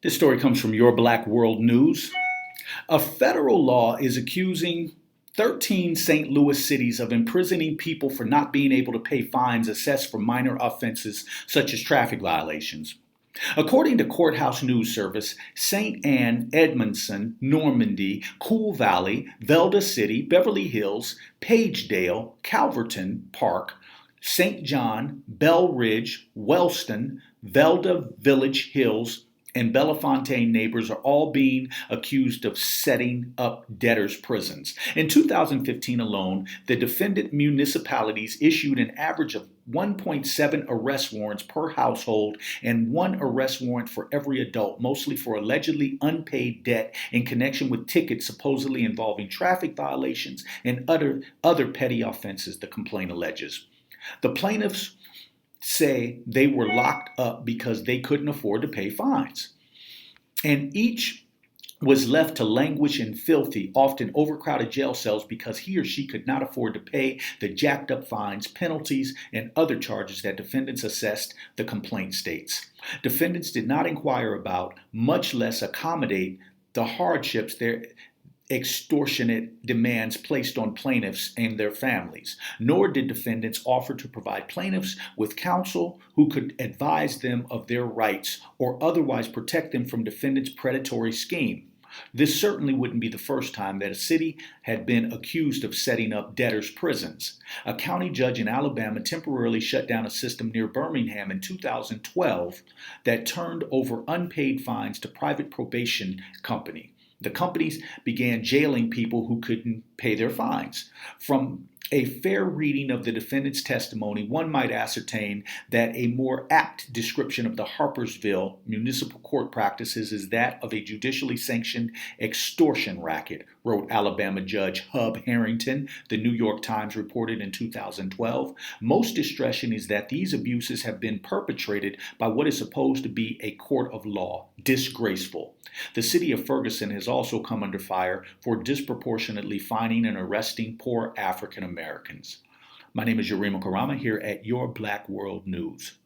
This story comes from Your Black World News. A federal law is accusing 13 St. Louis cities of imprisoning people for not being able to pay fines assessed for minor offenses such as traffic violations. According to Courthouse News Service, St. Anne, Edmondson, Normandy, Cool Valley, Velda City, Beverly Hills, Pagedale, Calverton Park, St. John, Bell Ridge, Wellston, Velda Village Hills, and Bellefontaine neighbors are all being accused of setting up debtors' prisons. In 2015 alone, the defendant municipalities issued an average of 1.7 arrest warrants per household and one arrest warrant for every adult, mostly for allegedly unpaid debt in connection with tickets supposedly involving traffic violations and other petty offenses, the complaint alleges. The plaintiffs say they were locked up because they couldn't afford to pay fines. And each was left to languish in filthy, often overcrowded jail cells because he or she could not afford to pay the jacked up fines, penalties, and other charges that defendants assessed, the complaint states. Defendants did not inquire about, much less accommodate, the hardships their extortionate demands placed on plaintiffs and their families, nor did defendants offer to provide plaintiffs with counsel who could advise them of their rights or otherwise protect them from defendants' predatory scheme. This certainly wouldn't be the first time that a city had been accused of setting up debtors' prisons. A county judge in Alabama temporarily shut down a system near Birmingham in 2012 that turned over unpaid fines to private probation company. The companies began jailing people who couldn't pay their fines. From a fair reading of the defendant's testimony, one might ascertain that a more apt description of the Harpersville municipal court practices is that of a judicially sanctioned extortion racket, wrote Alabama Judge Hub Harrington, the New York Times reported in 2012. Most distressing is that these abuses have been perpetrated by what is supposed to be a court of law. Disgraceful. The city of Ferguson has also come under fire for disproportionately fining and arresting poor African Americans. My name is Yurima Karama here at Your Black World News.